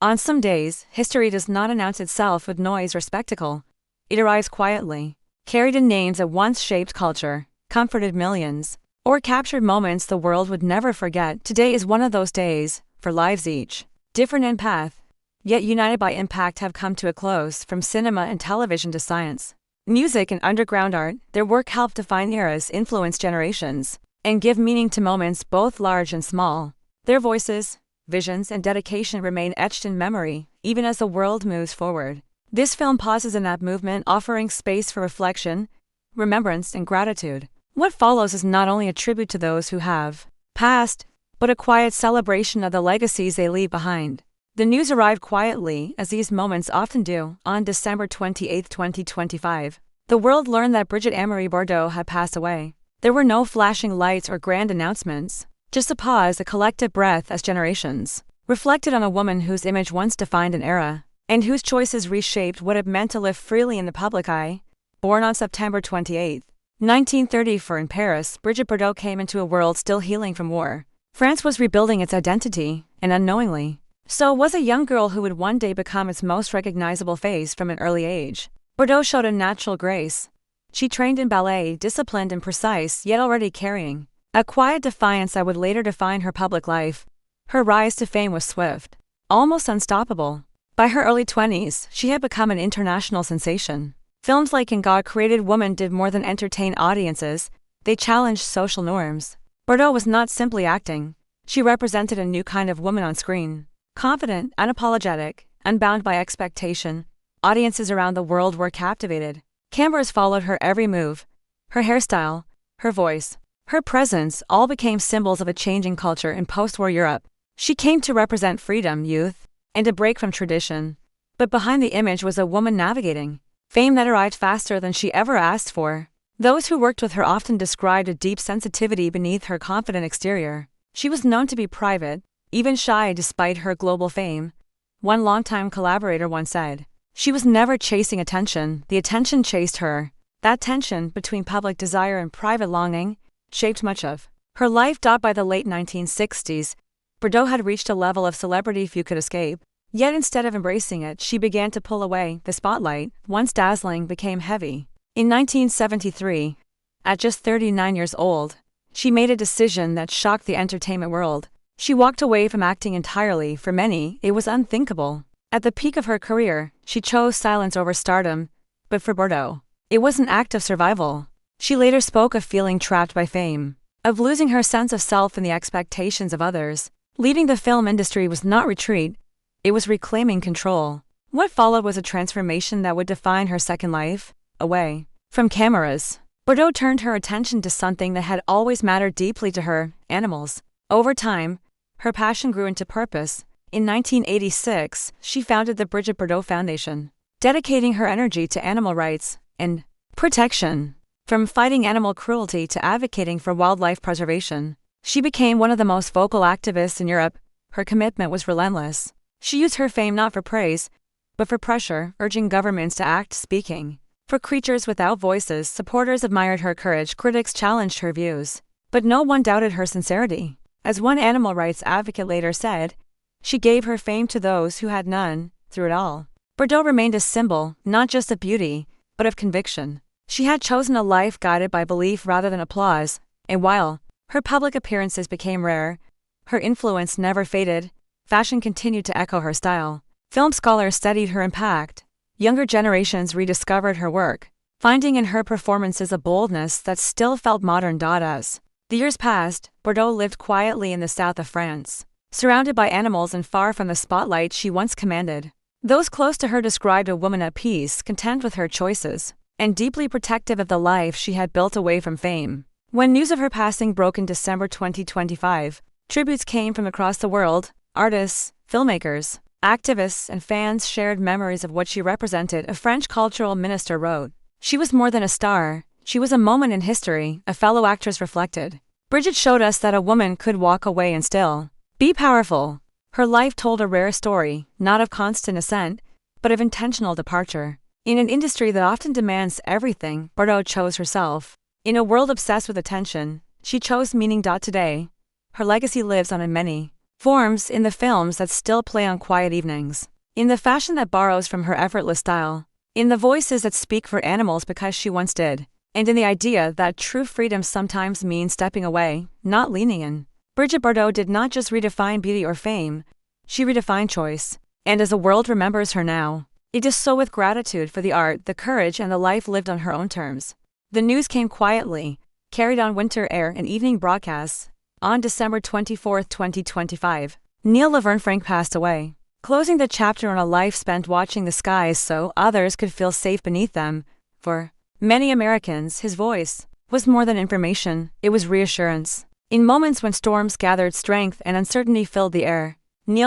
On some days, history does not announce itself with noise or spectacle. It arrives quietly, carried in names that once shaped culture, comforted millions, or captured moments the world would never forget. Today is one of those days, for lives each different in path, yet united by impact, have come to a close. From cinema and television to science, music and underground art, their work helped define eras, influence generations, and give meaning to moments both large and small. Their voices, visions, and dedication remain etched in memory, even as the world moves forward. This film pauses in that movement, offering space for reflection, remembrance, and gratitude. What follows is not only a tribute to those who have passed, but a quiet celebration of the legacies they leave behind. The news arrived quietly, as these moments often do, on December 28, 2025. The world learned that Brigitte Bardot had passed away. There were no flashing lights or grand announcements, just a pause, a collective breath as generations reflected on a woman whose image once defined an era, and whose choices reshaped what it meant to live freely in the public eye. Born on September 28, 1934 in Paris, Brigitte Bardot came into a world still healing from war. France was rebuilding its identity, and unknowingly, so was a young girl who would one day become its most recognizable face. From an early age, Bardot showed a natural grace. She trained in ballet, disciplined and precise, yet already carrying a quiet defiance that would later define her public life. Her rise to fame was swift, almost unstoppable. By her early 20s, she had become an international sensation. Films like In God Created Woman did more than entertain audiences, they challenged social norms. Bardot was not simply acting, she represented a new kind of woman on screen. Confident, unapologetic, unbound by expectation, audiences around the world were captivated. Cameras followed her every move. Her hairstyle, her voice, her presence all became symbols of a changing culture in post-war Europe. She came to represent freedom, youth, and a break from tradition. But behind the image was a woman navigating fame that arrived faster than she ever asked for. Those who worked with her often described a deep sensitivity beneath her confident exterior. She was known to be private, even shy despite her global fame. One longtime collaborator once said, "She was never chasing attention, the attention chased her." That tension between public desire and private longing shaped much of her life. By the late 1960s, Bardot had reached a level of celebrity few could escape. Yet instead of embracing it, she began to pull away. The spotlight, once dazzling, became heavy. In 1973, at just 39 years old, she made a decision that shocked the entertainment world. She walked away from acting entirely. For many, it was unthinkable. At the peak of her career, she chose silence over stardom. But for Bardot, it was an act of survival. She later spoke of feeling trapped by fame, of losing her sense of self in the expectations of others. Leaving the film industry was not retreat, it was reclaiming control. What followed was a transformation that would define her second life. Away from cameras, Bardot turned her attention to something that had always mattered deeply to her: animals. Over time, her passion grew into purpose. In 1986, she founded the Brigitte Bardot Foundation, dedicating her energy to animal rights and protection. From fighting animal cruelty to advocating for wildlife preservation, she became one of the most vocal activists in Europe. Her commitment was relentless. She used her fame not for praise, but for pressure, urging governments to act, speaking for creatures without voices. Supporters admired her courage, critics challenged her views, but no one doubted her sincerity. As one animal rights advocate later said, she gave her fame to those who had none. Through it all, Bardot remained a symbol, not just of beauty, but of conviction. She had chosen a life guided by belief rather than applause, and while her public appearances became rare, her influence never faded. Fashion continued to echo her style. Film scholars studied her impact. Younger generations rediscovered her work, finding in her performances a boldness that still felt modern. As the years passed, Bardot lived quietly in the south of France, surrounded by animals and far from the spotlight she once commanded. Those close to her described a woman at peace, content with her choices, and deeply protective of the life she had built away from fame. When news of her passing broke in December 2025, tributes came from across the world. Artists, filmmakers, activists, and fans shared memories of what she represented. A French cultural minister wrote, "She was more than a star, she was a moment in history." A fellow actress reflected, "Brigitte showed us that a woman could walk away and still be powerful." Her life told a rare story, not of constant ascent, but of intentional departure. In an industry that often demands everything, Bardot chose herself. In a world obsessed with attention, she chose meaning. Today, her legacy lives on in many forms in the films that still play on quiet evenings, in the fashion that borrows from her effortless style, in the voices that speak for animals because she once did, and in the idea that true freedom sometimes means stepping away, not leaning in. Brigitte Bardot did not just redefine beauty or fame, she redefined choice. And as the world remembers her now, it is so with gratitude for the art, the courage, and the life lived on her own terms. The news came quietly, carried on winter air and evening broadcasts. On December 24, 2025, Laverne Frank passed away, closing the chapter on a life spent watching the skies so others could feel safe beneath them. For many Americans, his voice was more than information, it was reassurance. In moments when storms gathered strength and uncertainty filled the air,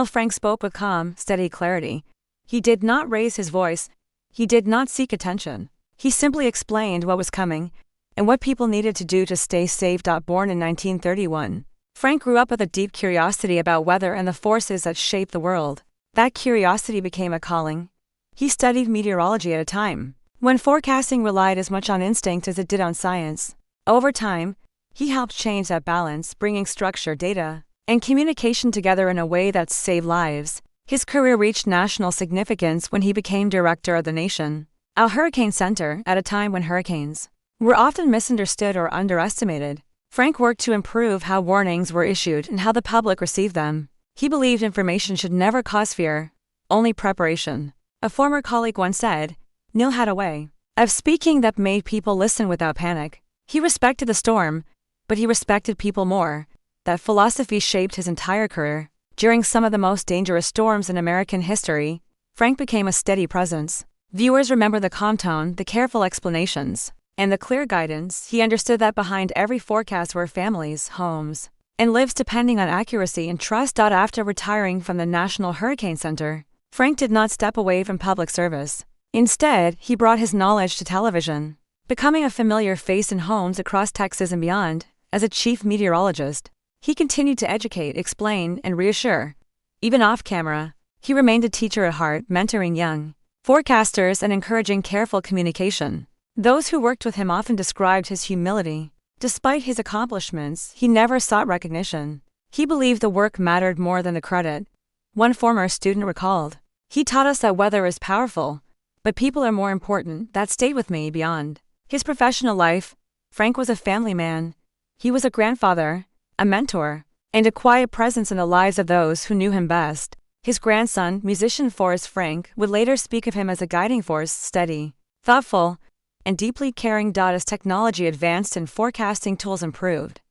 Frank spoke with calm, steady clarity. He did not raise his voice, he did not seek attention. He simply explained what was coming and what people needed to do to stay safe. Born in 1931, Frank grew up with a deep curiosity about weather and the forces that shape the world. That curiosity became a calling. He studied meteorology at a time when forecasting relied as much on instinct as it did on science. Over time, he helped change that balance, bringing structure, data, and communication together in a way that saved lives. His career reached national significance when he became director of the National Hurricane Center at a time when hurricanes were often misunderstood or underestimated. Frank worked to improve how warnings were issued and how the public received them. He believed information should never cause fear, only preparation. A former colleague once said, "Neil had a way of speaking that made people listen without panic." He respected the storm, but he respected people more. That philosophy shaped his entire career. During some of the most dangerous storms in American history, Frank became a steady presence. Viewers remember the calm tone, the careful explanations, and the clear guidance. He understood that behind every forecast were families, homes, and lives depending on accuracy and trust. After retiring from the National Hurricane Center, Frank did not step away from public service. Instead, he brought his knowledge to television, becoming a familiar face in homes across Texas and beyond. As a chief meteorologist, he continued to educate, explain, and reassure. Even off-camera, he remained a teacher at heart, mentoring young forecasters and encouraging careful communication. Those who worked with him often described his humility. Despite his accomplishments, he never sought recognition. He believed the work mattered more than the credit. One former student recalled, "He taught us that weather is powerful, but people are more important." That stayed with me beyond his professional life. Frank was a family man. He was a grandfather, a mentor, and a quiet presence in the lives of those who knew him best. His grandson, musician Forrest Frank, would later speak of him as a guiding force, steady, thoughtful, and deeply caring. As technology advanced and forecasting tools improved,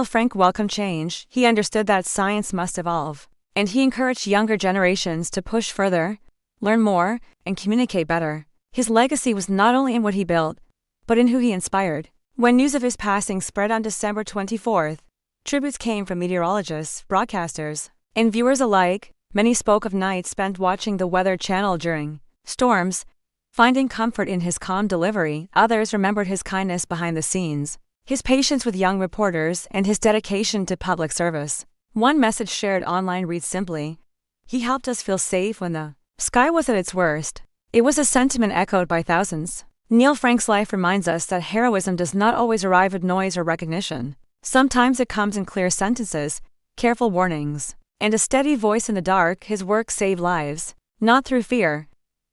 Frank welcomed change. He understood that science must evolve, and he encouraged younger generations to push further, learn more, and communicate better. His legacy was not only in what he built, but in who he inspired. When news of his passing spread on December 24th, tributes came from meteorologists, broadcasters, and viewers alike. Many spoke of nights spent watching the Weather Channel during storms, finding comfort in his calm delivery. Others remembered his kindness behind the scenes, his patience with young reporters, and his dedication to public service. One message shared online reads simply, "He helped us feel safe when the sky was at its worst." It was a sentiment echoed by thousands. Frank's life reminds us that heroism does not always arrive with noise or recognition. Sometimes it comes in clear sentences, careful warnings, and a steady voice in the dark. His work saved lives, not through fear,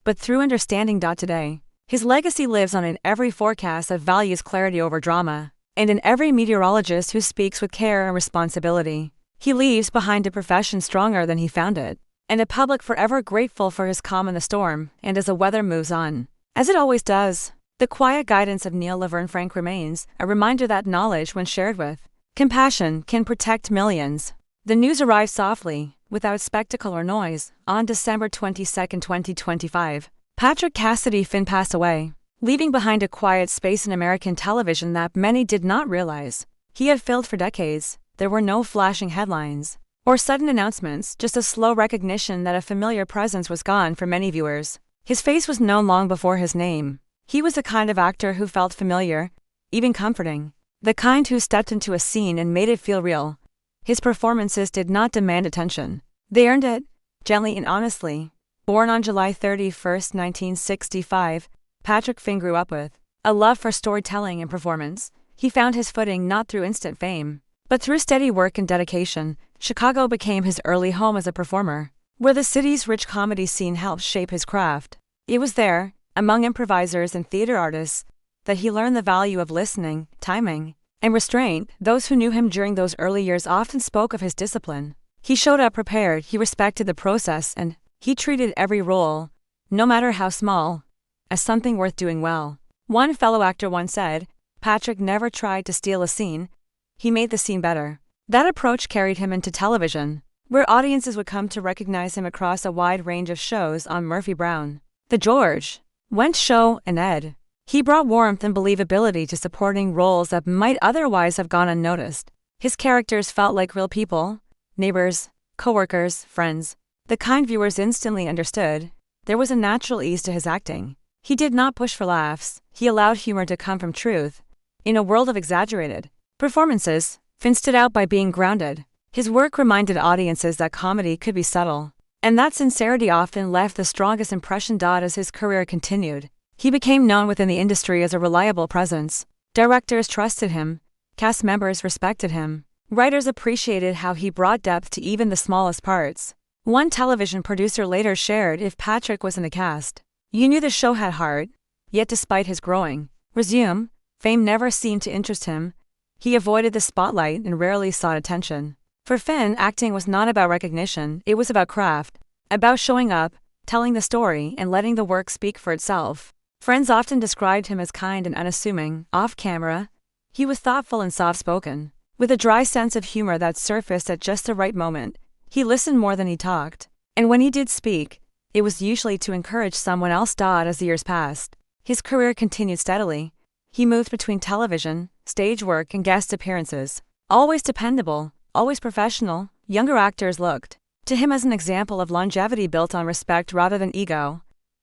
but through understanding. Today, his legacy lives on in every forecast that values clarity over drama, and in every meteorologist who speaks with care and responsibility. He leaves behind a profession stronger than he found it, and a public forever grateful for his calm in the storm. And as the weather moves on, as it always does, the quiet guidance of Laverne Frank remains, a reminder that knowledge, when shared with compassion, can protect millions. The news arrived softly, without spectacle or noise. On December 22, 2025, Patrick Cassidy Finn passed away, leaving behind a quiet space in American television that many did not realize he had filled for decades. There were no flashing headlines or sudden announcements, just a slow recognition that a familiar presence was gone for many viewers. His face was known long before his name. He was the kind of actor who felt familiar, even comforting. The kind who stepped into a scene and made it feel real. His performances did not demand attention. They earned it, gently and honestly. Born on July 31, 1965, Patrick Finn grew up with a love for storytelling and performance. He found his footing not through instant fame, but through steady work and dedication. Chicago became his early home as a performer, where the city's rich comedy scene helped shape his craft. It was there, among improvisers and theater artists, that he learned the value of listening, timing, and restraint. Those who knew him during those early years often spoke of his discipline. He showed up prepared, he respected the process, and he treated every role, no matter how small, as something worth doing well. One fellow actor once said, "Patrick never tried to steal a scene, he made the scene better." That approach carried him into television, where audiences would come to recognize him across a wide range of shows on Murphy Brown, The George Wendt Show, and Ed. He brought warmth and believability to supporting roles that might otherwise have gone unnoticed. His characters felt like real people, neighbors, co-workers, friends, the kind viewers instantly understood. There was a natural ease to his acting. He did not push for laughs, he allowed humor to come from truth. In a world of exaggerated performances, Finn stood out by being grounded. His work reminded audiences that comedy could be subtle, and that sincerity often left the strongest impression. As his career continued, he became known within the industry as a reliable presence. Directors trusted him, cast members respected him, writers appreciated how he brought depth to even the smallest parts. One television producer later shared, "If Patrick was in the cast, you knew the show had heart." Yet despite his growing resume, fame never seemed to interest him. He avoided the spotlight and rarely sought attention. For Finn, acting was not about recognition, it was about craft, about showing up, telling the story, and letting the work speak for itself. Friends often described him as kind and unassuming. Off camera, he was thoughtful and soft-spoken, with a dry sense of humor that surfaced at just the right moment. He listened more than he talked, and when he did speak, it was usually to encourage someone else. As the years passed, his career continued steadily. He moved between television, stage work, and guest appearances. Always dependable, always professional, younger actors looked to him as an example of longevity built on respect rather than ego.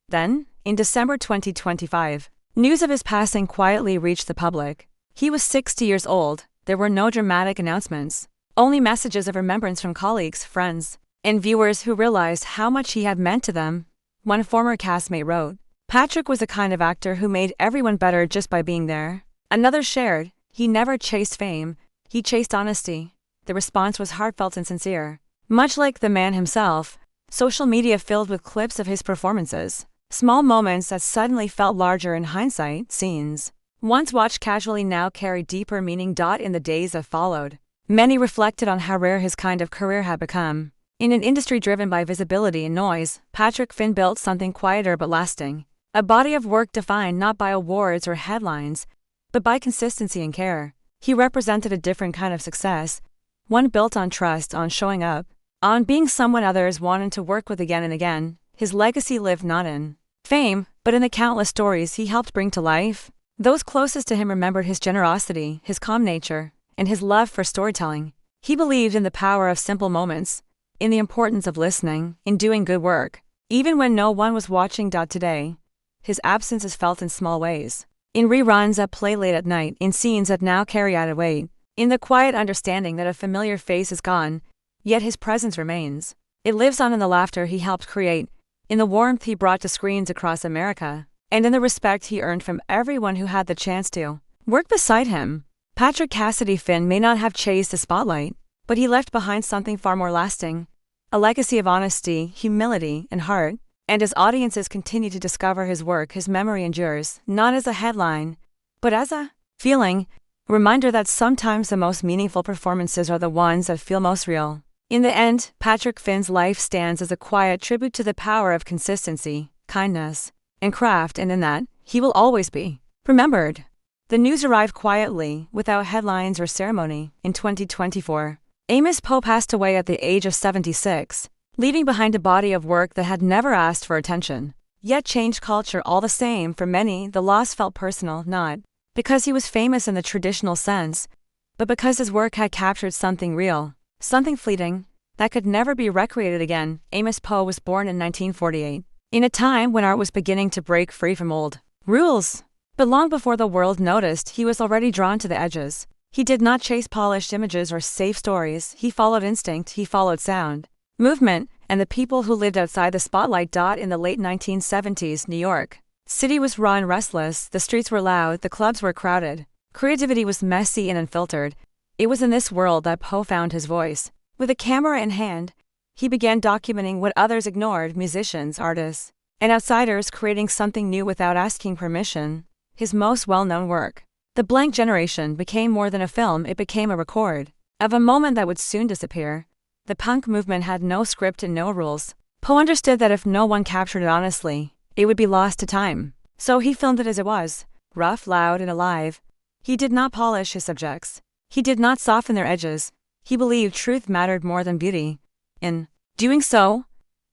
Then, in December 2025, news of his passing quietly reached the public. He was 60 years old. There were no dramatic announcements, only messages of remembrance from colleagues, friends, and viewers who realized how much he had meant to them. One former castmate wrote, "Patrick was a kind of actor who made everyone better just by being there." Another shared, "He never chased fame, he chased honesty." The response was heartfelt and sincere. Much like the man himself, social media filled with clips of his performances. Small moments that suddenly felt larger in hindsight, scenes once watched casually now carried deeper meaning. In the days that followed, many reflected on how rare his kind of career had become. In an industry driven by visibility and noise, Patrick Finn built something quieter but lasting. A body of work defined not by awards or headlines, but by consistency and care. He represented a different kind of success, one built on trust, on showing up, on being someone others wanted to work with again and again. His legacy lived not in fame, but in the countless stories he helped bring to life. Those closest to him remembered his generosity, his calm nature, and his love for storytelling. He believed in the power of simple moments, in the importance of listening, in doing good work, even when no one was watching. Today, his absence is felt in small ways. In reruns that play late at night, in scenes that now carry added weight, in the quiet understanding that a familiar face is gone, yet his presence remains. It lives on in the laughter he helped create, in the warmth he brought to screens across America, and in the respect he earned from everyone who had the chance to work beside him. Patrick Cassidy Finn may not have chased the spotlight, but he left behind something far more lasting, a legacy of honesty, humility, and heart. And as audiences continue to discover his work, his memory endures, not as a headline, but as a feeling, a reminder that sometimes the most meaningful performances are the ones that feel most real. In the end, Patrick Finn's life stands as a quiet tribute to the power of consistency, kindness, and craft, and in that, he will always be remembered. The news arrived quietly, without headlines or ceremony. In 2024, Amos passed away at the age of 76. Leaving behind a body of work that had never asked for attention, yet changed culture all the same. For many, the loss felt personal, not because he was famous in the traditional sense, but because his work had captured something real, something fleeting, that could never be recreated again. Amos was born in 1948, in a time when art was beginning to break free from old rules. But long before the world noticed, he was already drawn to the edges. He did not chase polished images or safe stories, he followed instinct, he followed sound, movement, and the people who lived outside the spotlight. In the late 1970s, New York City was raw and restless, the streets were loud, the clubs were crowded. Creativity was messy and unfiltered. It was in this world that Poe found his voice. With a camera in hand, he began documenting what others ignored: musicians, artists, and outsiders creating something new without asking permission. His most well-known work, The Blank Generation, became more than a film. It became a record of a moment that would soon disappear. The punk movement had no script and no rules. Poe understood that if no one captured it honestly, it would be lost to time. So he filmed it as it was, rough, loud, and alive. He did not polish his subjects. He did not soften their edges. He believed truth mattered more than beauty. In doing so,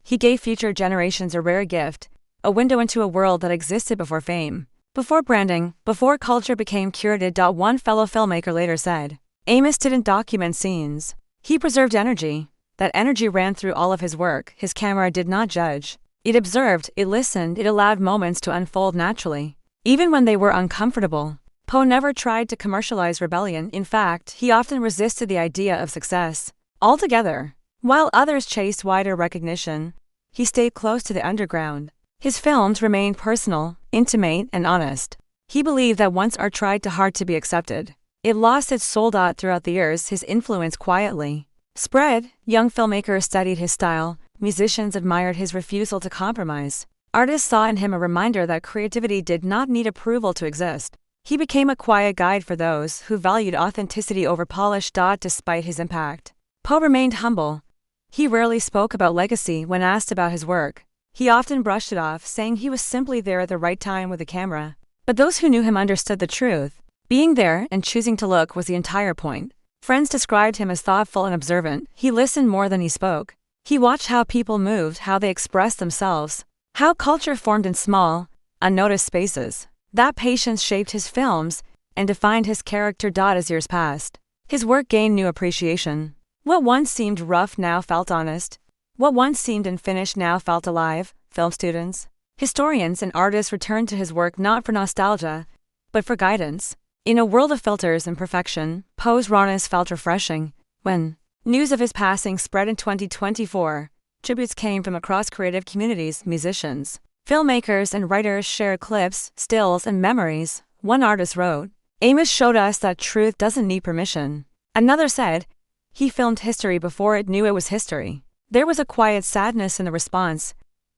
he gave future generations a rare gift, a window into a world that existed before fame, before branding, before culture became curated. One fellow filmmaker later said, Amos didn't document scenes. He preserved energy. That energy ran through all of his work. His camera did not judge. It observed, it listened, it allowed moments to unfold naturally, even when they were uncomfortable. Poe never tried to commercialize rebellion. In fact, he often resisted the idea of success altogether. While others chased wider recognition, he stayed close to the underground. His films remained personal, intimate, and honest. He believed that once art tried too hard to be accepted, it lost its soul. Throughout the years, his influence quietly spread. Young filmmakers studied his style, musicians admired his refusal to compromise. Artists saw in him a reminder that creativity did not need approval to exist. He became a quiet guide for those who valued authenticity over polish. Despite his impact, Poe remained humble. He rarely spoke about legacy when asked about his work. He often brushed it off, saying he was simply there at the right time with a camera. But those who knew him understood the truth. Being there and choosing to look was the entire point. Friends described him as thoughtful and observant. He listened more than he spoke. He watched how people moved, how they expressed themselves, how culture formed in small, unnoticed spaces. That patience shaped his films and defined his character. As years passed, his work gained new appreciation. What once seemed rough now felt honest. What once seemed unfinished now felt alive. Film students, historians, and artists returned to his work not for nostalgia, but for guidance. In a world of filters and perfection, Poe's rawness felt refreshing. When news of his passing spread in 2024, tributes came from across creative communities. Musicians, filmmakers, and writers shared clips, stills, and memories. One artist wrote, Amos showed us that truth doesn't need permission. Another said, he filmed history before it knew it was history. There was a quiet sadness in the response,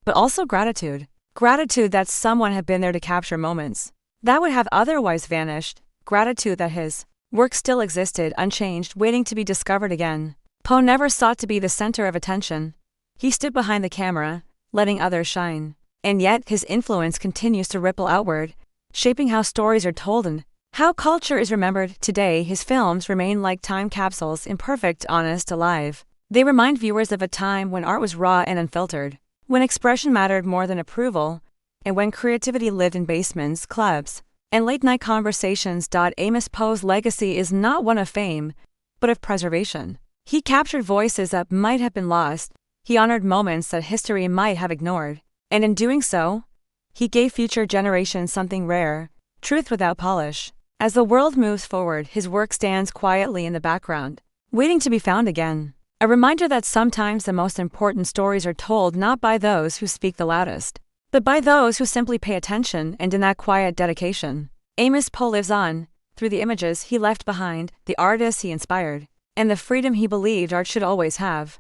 but also gratitude. Gratitude that someone had been there to capture moments that would have otherwise vanished. Gratitude that his work still existed, unchanged, waiting to be discovered again. Poe never sought to be the center of attention. He stood behind the camera, letting others shine. And yet, his influence continues to ripple outward, shaping how stories are told and how culture is remembered. Today, his films remain like time capsules, imperfect, honest, alive. They remind viewers of a time when art was raw and unfiltered, when expression mattered more than approval, and when creativity lived in basements, clubs, and late-night conversations. Amos Poe's legacy is not one of fame, but of preservation. He captured voices that might have been lost. He honored moments that history might have ignored. And in doing so, he gave future generations something rare, truth without polish. As the world moves forward, his work stands quietly in the background, waiting to be found again. A reminder that sometimes the most important stories are told not by those who speak the loudest, but by those who simply pay attention. And in that quiet dedication, Amos Poe lives on, through the images he left behind, the artists he inspired, and the freedom he believed art should always have.